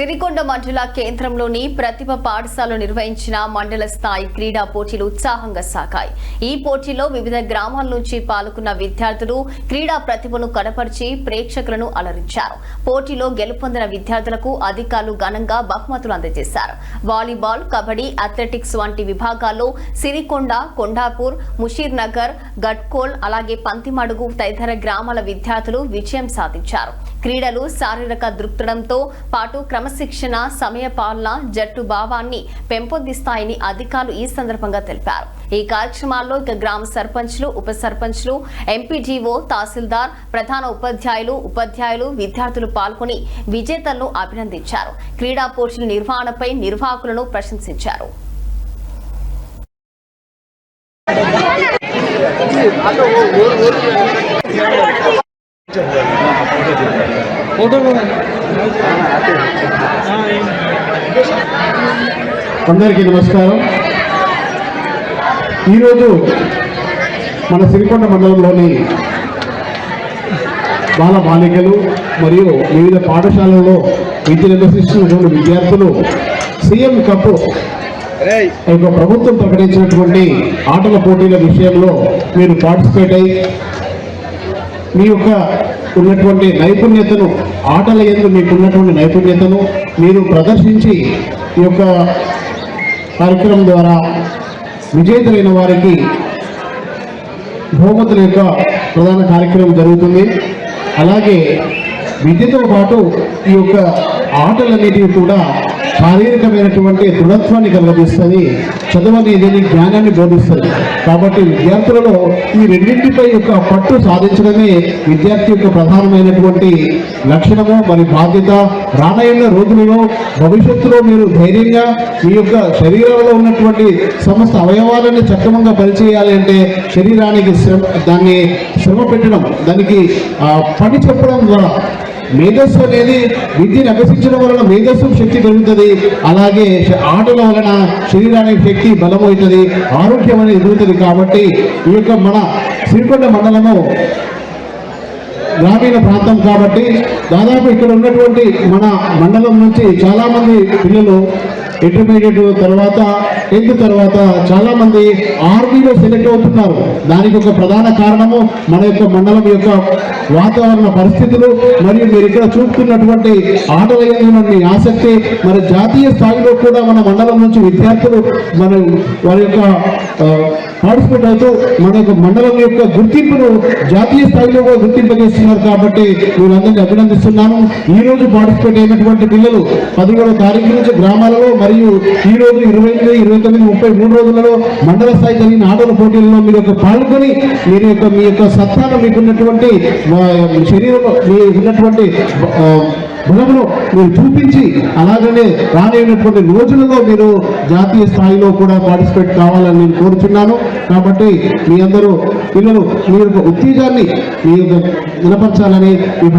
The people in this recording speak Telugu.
సిరికొండ మండల కేంద్రంలోని ప్రతిభ పాఠశాలలో నిర్వహించిన మండల స్థాయి క్రీడా పోటీలు ఉత్సాహంగా సాగాయి. ఈ పోటీలో వివిధ గ్రామాల నుంచి పాల్గొన్న విద్యార్థులు క్రీడా ప్రతిభను కనపరిచి ప్రేక్షకులను అలరించారు. పోటీలో గెలుపొందిన విద్యార్థులకు అధికారులు ఘనంగా బహుమతులు అందజేశారు. వాలీబాల్, కబడ్డీ, అథ్లెటిక్స్ వంటి విభాగాల్లో సిరికొండ, కొండాపూర్, ముషీర్ నగర్, గట్కోల్, అలాగే పంతిమడుగు తదితర గ్రామాల విద్యార్థులు విజయం సాధించారు. క్రీడలు శారీరక దృక్పథంతో పాటు క్రమశిక్షణ, సమయపాలన, జట్టు భావాన్ని పెంపొందిస్తాయని అధికారులు ఈ సందర్భంగా తెలిపారు. ఈ కార్యక్రమాల్లో గ్రామ సర్పంచ్లు, ఉప సర్పంచ్లు, ఎంపీడీఓ, తహసీల్దార్, ప్రధాన ఉపాధ్యాయులు, విద్యార్థులు పాల్గొని విజేతలను అభినందించారు. క్రీడా పోటీల నిర్వహణపై నిర్వాహకులను ప్రశంసించారు. అందరికీ నమస్కారం. ఈరోజు మన సిరికొండ మండలంలోని బాలికలు మరియు వివిధ పాఠశాలల్లో విద్యను అభ్యసిస్తున్నటువంటి విద్యార్థులు సీఎం కప్ ప్రభుత్వం ప్రకటించినటువంటి ఆటల పోటీల విషయంలో మీరు పార్టిసిపేట్ అయ్యి మీ యొక్క ఉన్నటువంటి నైపుణ్యతను, ఆటల యందు మీకున్నటువంటి నైపుణ్యతను మీరు ప్రదర్శించి ఈ యొక్క కార్యక్రమం ద్వారా విజేతలైన వారికి బహుమతుల యొక్క ప్రధాన కార్యక్రమం జరుగుతుంది. అలాగే విద్యతో పాటు ఈ యొక్క ఆటలన్నిటికీ కూడా శారీరకమైనటువంటి దృఢత్వాన్ని కలుగజేస్తుంది. చదువు అనేది జ్ఞానాన్ని బోధిస్తుంది. కాబట్టి విద్యార్థులలో ఈ రెండింటిపై యొక్క పట్టు సాధించడమే విద్యార్థి యొక్క ప్రధానమైనటువంటి లక్షణము మరియు బాధ్యత. రానున్న రోజులలో భవిష్యత్తులో మీరు ధైర్యంగా మీ యొక్క శరీరంలో ఉన్నటువంటి సమస్త అవయవాలను సక్రమంగా పనిచేయాలి అంటే శరీరానికి దాన్ని శ్రమ పెట్టడం, దానికి పని చెప్పడం ద్వారా మేధస్సు అనేది విద్యను అభ్యసించడం వలన మేధస్సు శక్తి పెరుగుతుంది. అలాగే ఆటల వలన శరీరానికి శక్తి బలం అవుతుంది, ఆరోగ్యం అనేది ఎదుగుతుంది. కాబట్టి ఈ యొక్క మన సిరికొండ మండలము గ్రామీణ ప్రాంతం కాబట్టి దాదాపు ఇక్కడ ఉన్నటువంటి మన మండలం నుంచి చాలామంది పిల్లలు ఇంటర్మీడియట్ తర్వాత 10th తర్వాత చాలామంది ఆర్మీలో సెలెక్ట్ అవుతున్నారు. దానికి ఒక ప్రధాన కారణము మన యొక్క మండలం యొక్క వాతావరణ పరిస్థితులు మరియు మీరు ఇక్కడ చూపుతున్నటువంటి ఆటల యందు ఆసక్తి. మరి జాతీయ స్థాయిలో కూడా మన మండలం నుంచి విద్యార్థులు వారి యొక్క పార్టిసిపేట్ అవుతూ మన యొక్క మండలం యొక్క గుర్తింపును జాతీయ స్థాయిలో కూడా గుర్తింపజేస్తున్నారు. కాబట్టి వీళ్ళందరినీ అభినందిస్తున్నాను. ఈ రోజు పార్టిసిపేట్ అయినటువంటి పిల్లలు 17వ తారీఖు నుంచి గ్రామాలలో మరియు ఈ రోజు 28, 29, 33 రోజులలో మండల స్థాయి జరిగిన ఆటల పోటీల్లో మీరు యొక్క పాల్గొని మీ యొక్క సత్తాను మీకున్నటువంటి శరీరంలో ఉన్నటువంటి బలమును మీరు చూపించి అలాగనే రానున్నటువంటి రోజులలో మీరు జాతీయ స్థాయిలో కూడా పార్టిసిపేట్ కావాలని నేను కోరుచున్నాను. కాబట్టి మీ అందరూ పిల్లలు మీ యొక్క ఉత్తేజాన్ని మీ యొక్క నిలపరచాలని ఈ